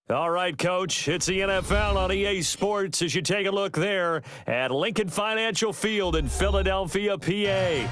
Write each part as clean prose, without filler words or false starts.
All right, Coach, it's the NFL on EA Sports as you take a look there at Lincoln Financial Field in Philadelphia, PA.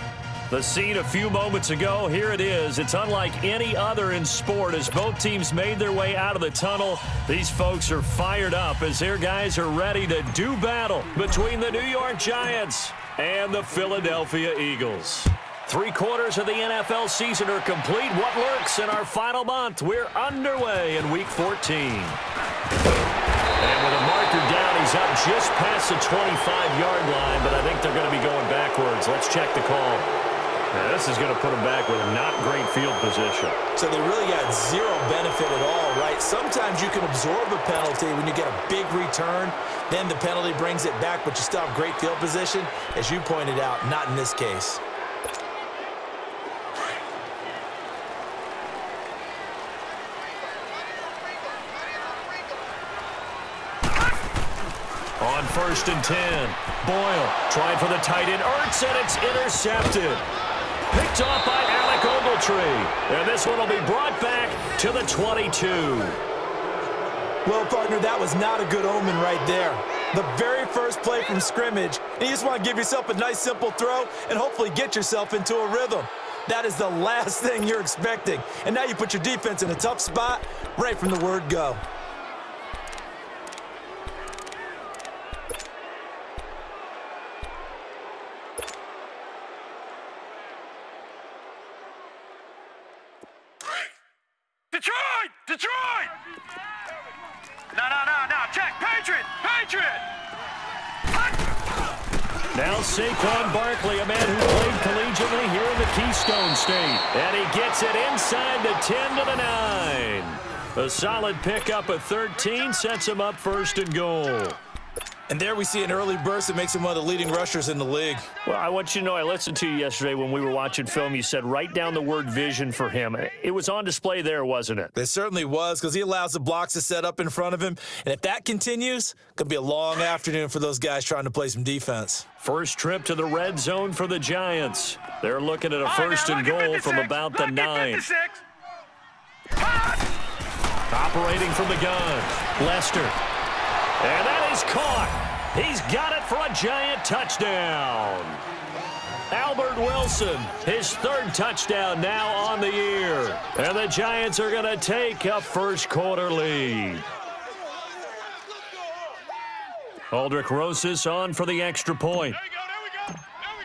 The scene a few moments ago, here it is. It's unlike any other in sport as both teams made their way out of the tunnel. These folks are fired up as their guys are ready to do battle between the New York Giants and the Philadelphia Eagles. 3/4 of the NFL season are complete. What lurks in our final month? We're underway in Week 14. And with a marker down, he's up just past the 25-yard line, but I think they're going to be going backwards. Let's check the call. Now, this is going to put them back with a not great field position. So they really got zero benefit at all, right? Sometimes you can absorb a penalty when you get a big return. Then the penalty brings it back, but you still have great field position. As you pointed out, not in this case. On 1st and 10, Boyle trying for the tight end, Ertz, and it's intercepted. Picked off by Alec Ogletree. And this one will be brought back to the 22. Well, partner, that was not a good omen right there. The very first play from scrimmage, and you just want to give yourself a nice, simple throw and hopefully get yourself into a rhythm. That is the last thing you're expecting. And now you put your defense in a tough spot right from the word go. Detroit! No, check, Patriot! Now Saquon Barkley, a man who played collegiately here in the Keystone State. And he gets it inside the 10 to the 9. A solid pickup of 13 sets him up 1st and goal. And there we see an early burst that makes him one of the leading rushers in the league. Well, I want you to know, I listened to you yesterday when we were watching film. You said write down the word vision for him. It was on display there, wasn't it? It certainly was, because he allows the blocks to set up in front of him. And if that continues, it could be a long afternoon for those guys trying to play some defense. First trip to the red zone for the Giants. They're looking at a 1st and goal from about the 9. Operating from the gun, Lester. And that is caught. He's got it for a Giant touchdown. Albert Wilson, his 3rd touchdown now on the year. And the Giants are going to take a first-quarter lead. Aldrich Rosas on for the extra point. There we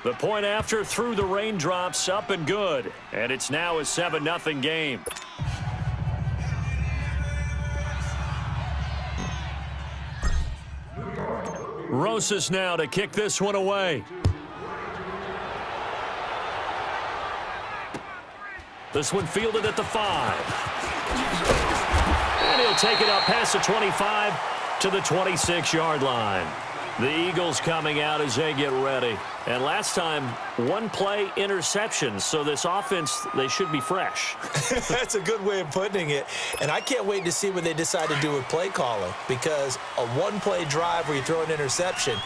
go. The point after through the raindrops, up and good. And it's now a 7-0 game. Rosas now to kick this one away. This one fielded at the 5. And he'll take it up past the 25 to the 26-yard line. The Eagles coming out as they get ready. And last time, 1-play interception. So this offense, they should be fresh. That's a good way of putting it. And I can't wait to see what they decide to do with play calling, because a 1-play drive where you throw an interception,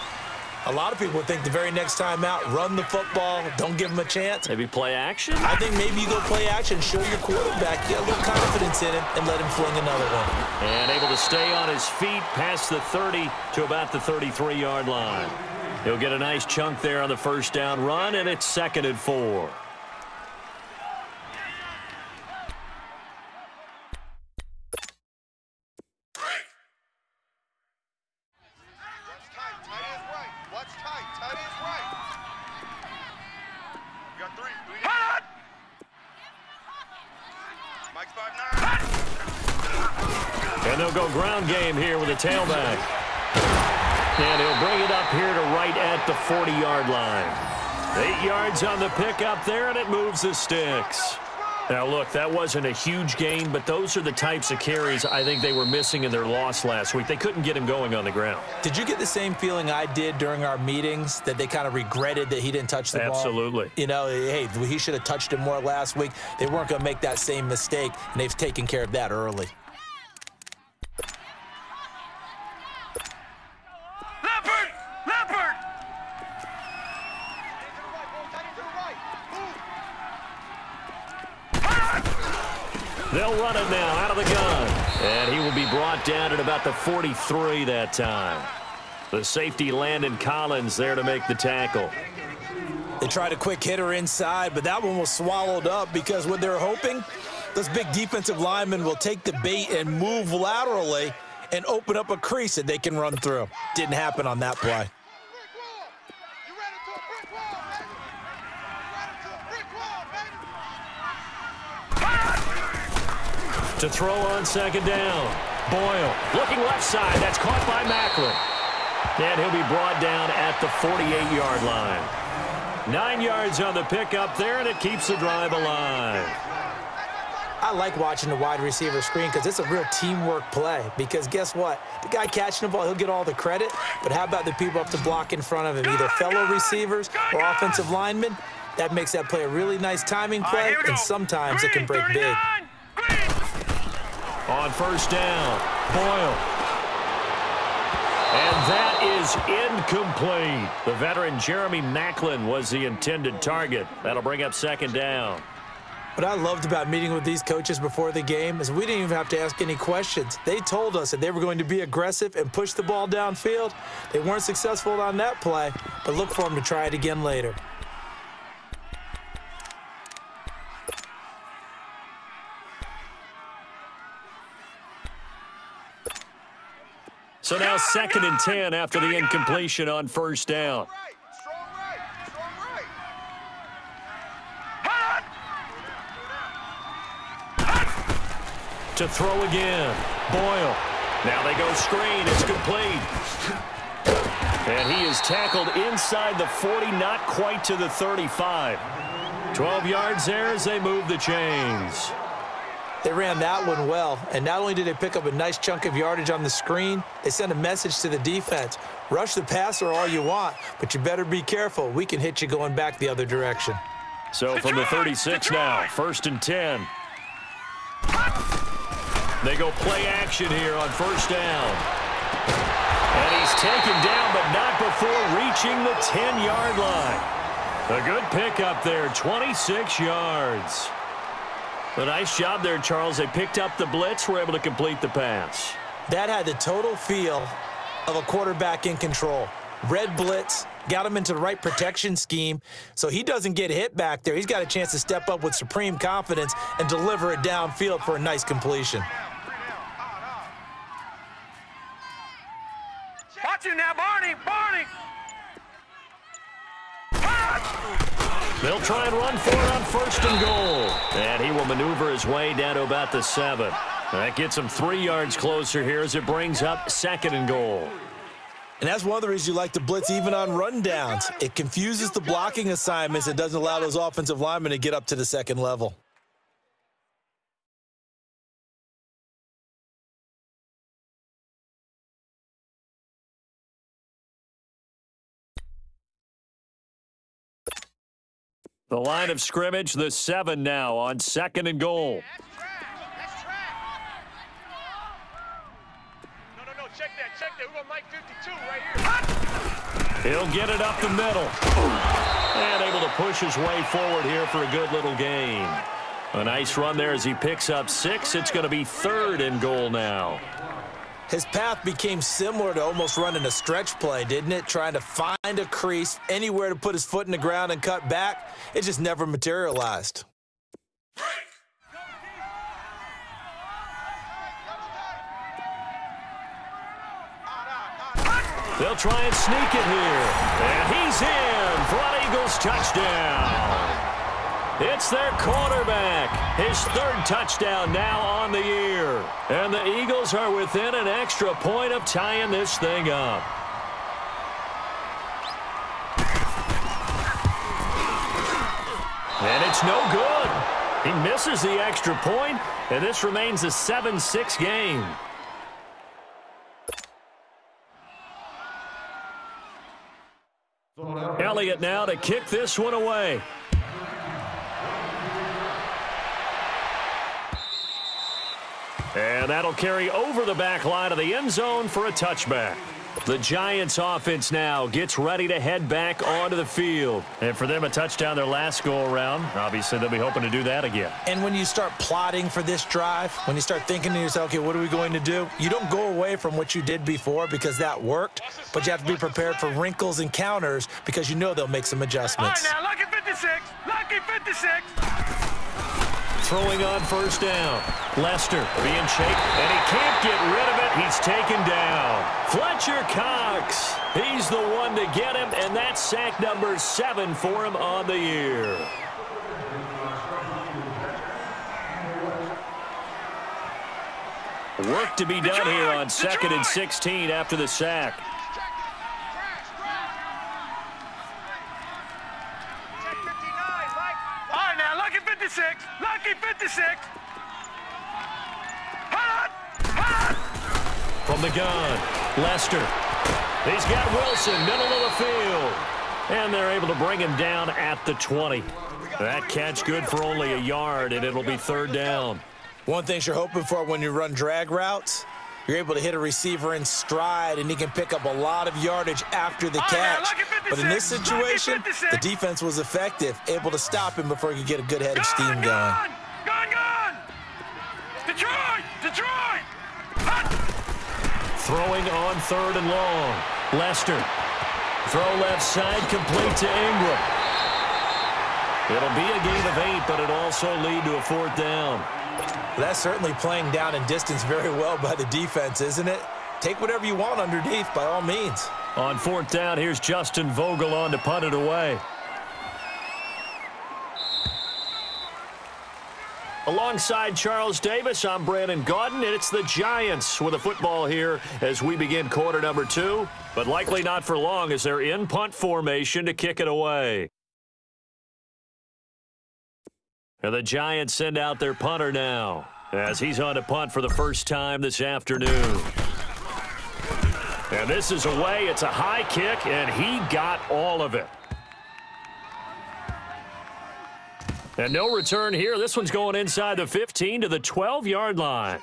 a lot of people would think the very next time out, run the football, don't give them a chance. Maybe play action? I think maybe you go play action, show your quarterback, get a little confidence in him, and let him fling another one. And able to stay on his feet past the 30 to about the 33-yard line. He'll get a nice chunk there on the 1st down run, and it's 2nd and 4. And they'll go ground game here with a tailback. And he'll bring it up here to right at the 40-yard line. 8 yards on the pickup there, and it moves the sticks. Now, look, that wasn't a huge gain, but those are the types of carries I think they were missing in their loss last week. They couldn't get him going on the ground. Did you get the same feeling I did during our meetings, that they kind of regretted that he didn't touch the ball? Absolutely. You know, hey, he should have touched it more last week. They weren't going to make that same mistake, and they've taken care of that early. They'll run it now out of the gun. And he will be brought down at about the 43 that time. The safety, Landon Collins, there to make the tackle. They tried a quick hitter inside, but that one was swallowed up because what they're hoping, those big defensive linemen will take the bait and move laterally and open up a crease that they can run through. Didn't happen on that play. To throw on second down. Boyle looking left side. That's caught by Macklin. And he'll be brought down at the 48-yard line. 9 yards on the pickup there, and it keeps the drive alive. I like watching the wide receiver screen because it's a real teamwork play. Because guess what? The guy catching the ball, he'll get all the credit. But how about the people up to block in front of him, either fellow receivers or offensive linemen? That makes that play a really nice timing play, and sometimes it can break big. On first down, Boyle. And that is incomplete. The veteran Jeremy Macklin was the intended target. That'll bring up second down. What I loved about meeting with these coaches before the game is we didn't even have to ask any questions. They told us that they were going to be aggressive and push the ball downfield. They weren't successful on that play, but look for them to try it again later. So now 2nd and 10 after the incompletion on first down. To throw again. Boyle. Now they go screen. It's complete. And he is tackled inside the 40, not quite to the 35. 12 yards there as they move the chains. They ran that one well, and not only did they pick up a nice chunk of yardage on the screen, they sent a message to the defense. Rush the passer all you want, but you better be careful. We can hit you going back the other direction. So from the 36 now, 1st and 10. They go play action here on first down. And he's taken down, but not before reaching the 10-yard line. A good pickup there, 26 yards. A nice job there, Charles. They picked up the blitz, were able to complete the pass. That had the total feel of a quarterback in control. Red blitz, got him into the right protection scheme, so he doesn't get hit back there. He's got a chance to step up with supreme confidence and deliver it downfield for a nice completion. Watch you now, Barney! Barney! They'll try and run for it on 1st and goal. And he will maneuver his way down to about the 7. That gets him 3 yards closer here as it brings up 2nd and goal. And that's one of the reasons you like to blitz even on rundowns. It confuses the blocking assignments. It doesn't allow those offensive linemen to get up to the 2nd level. The line of scrimmage, the 7 now on 2nd and goal. No, check that. We're going to Mike 52 right here. He'll get it up the middle. And able to push his way forward here for a good little gain. A nice run there as he picks up 6. It's going to be 3rd and goal now. His path became similar to almost running a stretch play, didn't it? Trying to find a crease, anywhere to put his foot in the ground and cut back. It just never materialized. They'll try and sneak it here. And he's in for an Eagles touchdown. It's their quarterback. His 3rd touchdown now on the year. And the Eagles are within an extra point of tying this thing up. And it's no good. He misses the extra point, and this remains a 7-6 game. Elliott now to kick this one away. And that'll carry over the back line of the end zone for a touchback. The Giants offense now gets ready to head back onto the field. And for them, a touchdown their last go-around. Obviously, they'll be hoping to do that again. And when you start plotting for this drive, when you start thinking to yourself, okay, what are we going to do? You don't go away from what you did before because that worked, but you have to be prepared for wrinkles and counters because you know they'll make some adjustments. All right, now, lucky 56. Lucky 56. Throwing on first down. Lester being shaped, and he can't get rid of it. He's taken down. Fletcher Cox, he's the one to get him, and that's sack number 7 for him on the year. Work to be done here on 2nd and 16 after the sack. All right, now, lucky 56. Lucky 56. From the gun, Lester. He's got Wilson, middle of the field. And they're able to bring him down at the 20. That catch good for only a yard, and it'll be 3rd down. One thing you're hoping for when you run drag routes, you're able to hit a receiver in stride, and he can pick up a lot of yardage after the catch. But in this situation, the defense was effective, able to stop him before he could get a good head of steam going. Gone! Detroit! Detroit! Throwing on 3rd and long. Lester. Throw left side, complete to Ingram. It'll be a gain of 8, but it'll also lead to a 4th down. That's certainly playing down in distance very well by the defense, isn't it? Take whatever you want underneath, by all means. On 4th down, here's Justin Vogel on to punt it away. Alongside Charles Davis, I'm Brandon Gaudin, and it's the Giants with a football here as we begin quarter number 2, but likely not for long as they're in punt formation to kick it away. And the Giants send out their punter now as he's on to punt for the first time this afternoon. And this is away. It's a high kick, and he got all of it. And no return here. This one's going inside the 15 to the 12-yard line.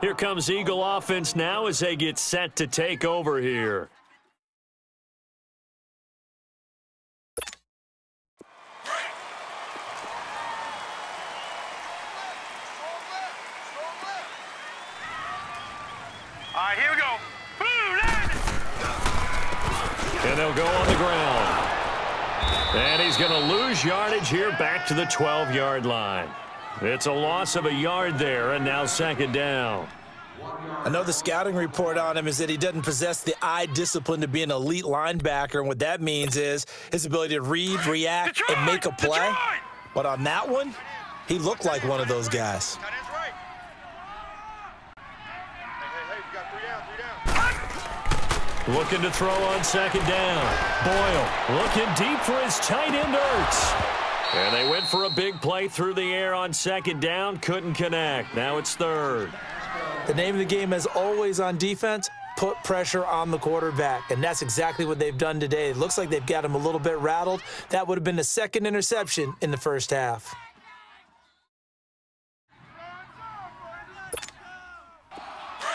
Here comes Eagle offense now as they get set to take over here. All right, here we go. Blue line. And they'll go on the ground. And he's going to lose yardage here back to the 12-yard line. It's a loss of a yard there, and now 2nd down. I know the scouting report on him is that he doesn't possess the eye discipline to be an elite linebacker, and what that means is his ability to read, react, and make a play. But on that one, he looked like one of those guys. Looking to throw on 2nd down. Boyle looking deep for his tight end Ertz. And they went for a big play through the air on 2nd down. Couldn't connect. Now it's 3rd. The name of the game, as always on defense, put pressure on the quarterback. And that's exactly what they've done today. It looks like they've got him a little bit rattled. That would have been the 2nd interception in the first half.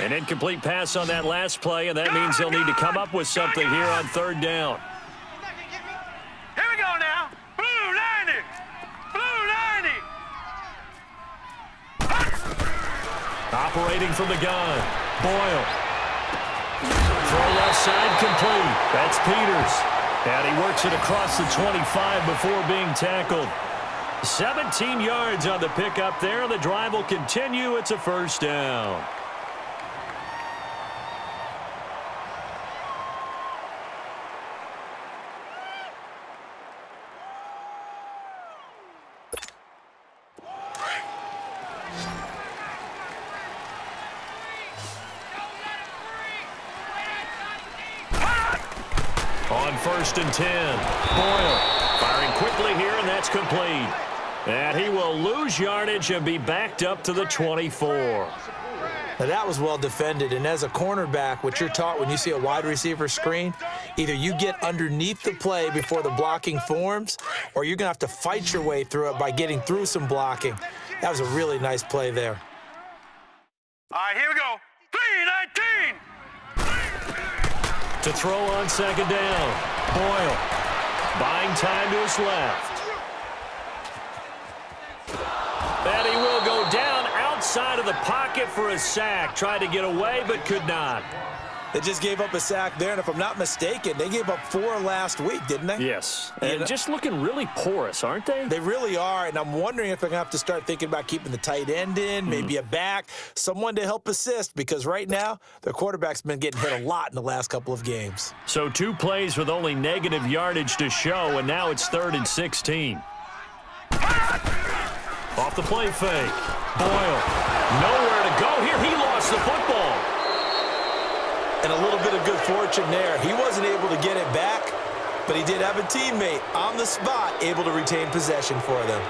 An incomplete pass on that last play, and that means they'll need to come up with something here on 3rd down. Here we go now. Blue 90. Blue 90. Operating from the gun. Boyle. Throw left side complete. That's Peters. And he works it across the 25 before being tackled. 17 yards on the pickup there. The drive will continue. It's a 1st down. On 1st and 10, Boyle firing quickly here, and that's complete. And he will lose yardage and be backed up to the 24. Now that was well defended, and as a cornerback, what you're taught when you see a wide receiver screen, either you get underneath the play before the blocking forms, or you're going to have to fight your way through it by getting through some blocking. That was a really nice play there. All right, here we go. 319. To throw on second down. Boyle buying time to his left. And he will go down outside of the pocket for a sack. Tried to get away, but could not. They just gave up a sack there, and if I'm not mistaken, they gave up 4 last week, didn't they? Yes, and just looking really porous, aren't they? They really are, and I'm wondering if they're going to have to start thinking about keeping the tight end in, maybe a back, someone to help assist, because right now their quarterback's been getting hit a lot in the last couple of games. So 2 plays with only negative yardage to show, and now it's 3rd and 16. Off the play fake. Boyle, nowhere to go here. He lost the football. And a little bit of good fortune there. He wasn't able to get it back, but he did have a teammate on the spot able to retain possession for them.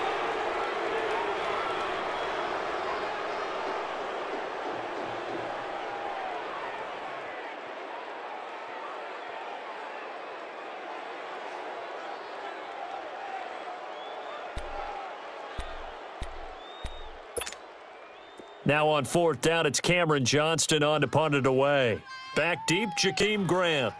Now on 4th down, it's Cameron Johnston on to punt it away. Back deep, Jakeem Grant.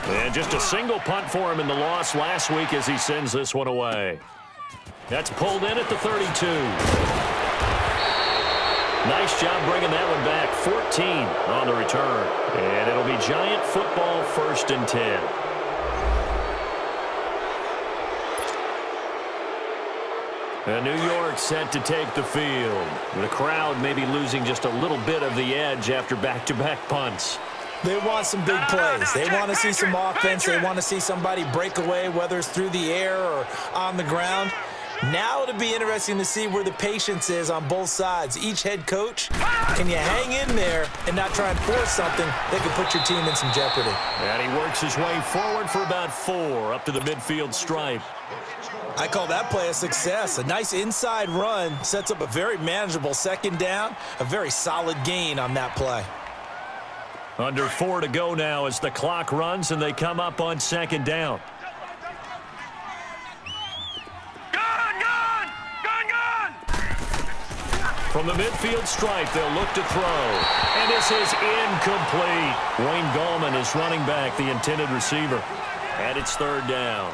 And just a single punt for him in the loss last week as he sends this one away. That's pulled in at the 32. Nice job bringing that one back. 14 on the return. And it'll be Giant football, 1st and 10. And New York set to take the field. The crowd may be losing just a little bit of the edge after back-to-back punts. They want some big plays. They want to see some offense. They want to see somebody break away, whether it's through the air or on the ground. Now it'll be interesting to see where the patience is on both sides. Each head coach, can you hang in there and not try and force something that could put your team in some jeopardy? And he works his way forward for about 4 up to the midfield stripe. I call that play a success. A nice inside run sets up a very manageable 2nd down, a very solid gain on that play. Under 4 to go now as the clock runs and they come up on 2nd down. From the midfield stripe, they'll look to throw. And this is incomplete. Wayne Gallman is running back, the intended receiver. And it's 3rd down.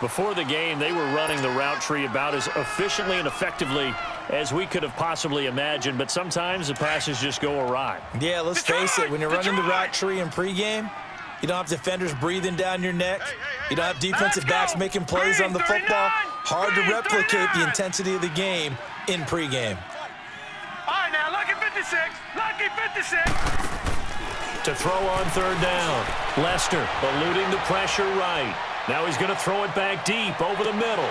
Before the game, they were running the route tree about as efficiently and effectively as we could have possibly imagined, but sometimes the passes just go awry. Yeah, let's face it, when you're running the route tree in pregame, you don't have defenders breathing down your neck. You don't have defensive backs making plays on the football. Hard to replicate the intensity of the game in pregame. All right, now, lucky 56. Lucky 56. To throw on 3rd down. Lester eluding the pressure right. Now he's going to throw it back deep over the middle.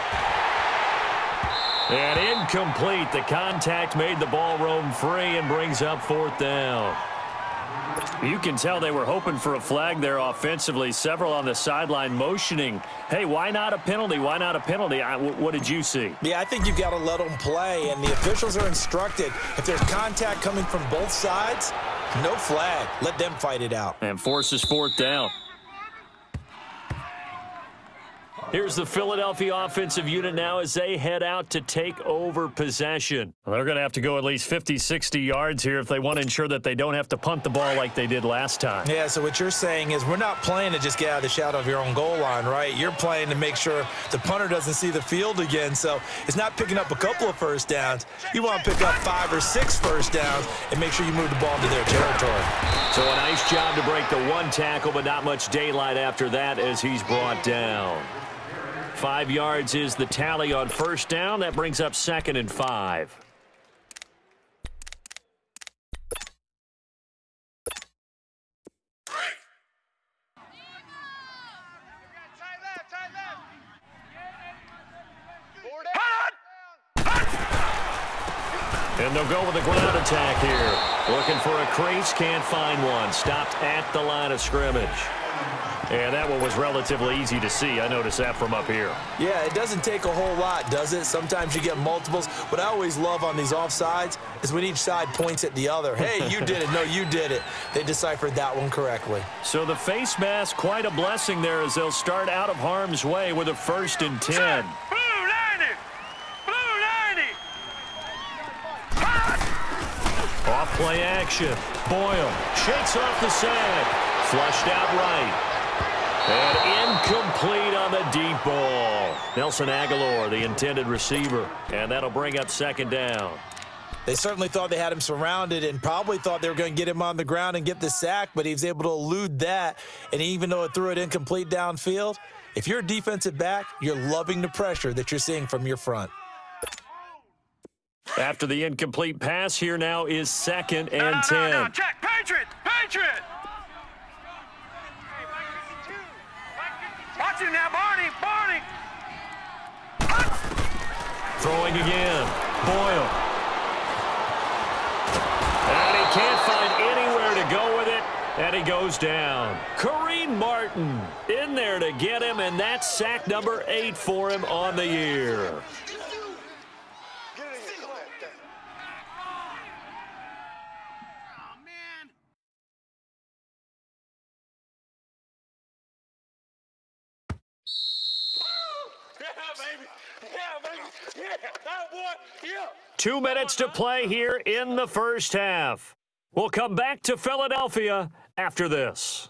And incomplete. The contact made the ball roam free and brings up 4th down. You can tell they were hoping for a flag there offensively. Several on the sideline motioning, hey, why not a penalty? Why not a penalty? What did you see? Yeah, I think you've got to let them play, and the officials are instructed. If there's contact coming from both sides, no flag. Let them fight it out. And forces 4th down. Here's the Philadelphia offensive unit now as they head out to take over possession. Well, they're going to have to go at least 50, 60 yards here if they want to ensure that they don't have to punt the ball like they did last time. Yeah, so what you're saying is we're not playing to just get out of the shadow of your own goal line, right? You're playing to make sure the punter doesn't see the field again. So it's not picking up a couple of 1st downs. You want to pick up 5 or 6 1st downs and make sure you move the ball into their territory. So a nice job to break the 1 tackle, but not much daylight after that as he's brought down. 5 yards is the tally on 1st down. That brings up 2nd and 5. And they'll go with a ground attack here. Looking for a crease, can't find one. Stopped at the line of scrimmage. And that one was relatively easy to see. I noticed that from up here. Yeah, it doesn't take a whole lot, does it? Sometimes you get multiples. What I always love on these offsides is when each side points at the other. Hey, you did it. No, you did it. They deciphered that one correctly. So the face mask, quite a blessing there as they'll start out of harm's way with a 1st and 10. Off play action. Boyle shakes off the sack. Flushed out right. And incomplete on the deep ball. Nelson Aguilar, the intended receiver. And that'll bring up second down. They certainly thought they had him surrounded and probably thought they were going to get him on the ground and get the sack, but he was able to elude that. And even though it threw it incomplete downfield, if you're a defensive back, you're loving the pressure that you're seeing from your front. After the incomplete pass, here now is 2nd and 10. No, check. Patriot! Patriot! Watch him now, Barney! Barney! Throwing again. Boyle. And he can't find anywhere to go with it, and he goes down. Kareem Martin in there to get him, and that's sack number 8 for him on the year. Yeah, that boy, yeah. 2 minutes to play here in the first half. We'll come back to Philadelphia after this.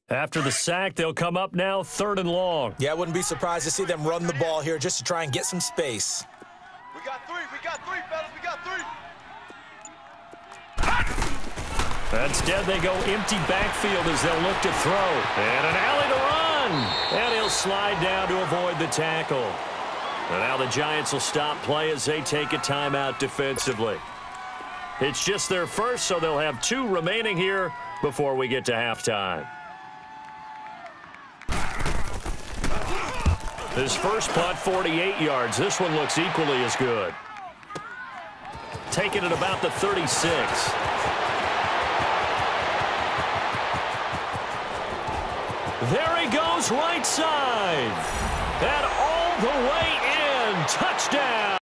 After the sack, they'll come up now 3rd and long. Yeah, I wouldn't be surprised to see them run the ball here just to try and get some space. We got three, fellas, we got 3. Instead, they go empty backfield as they'll look to throw. And an alley to run. And he'll slide down to avoid the tackle. And now the Giants will stop play as they take a timeout defensively. It's just their first, so they'll have 2 remaining here before we get to halftime. His first punt, 48 yards. This one looks equally as good. Taking it about the 36. There he goes, right side. And all the way in. Touchdown.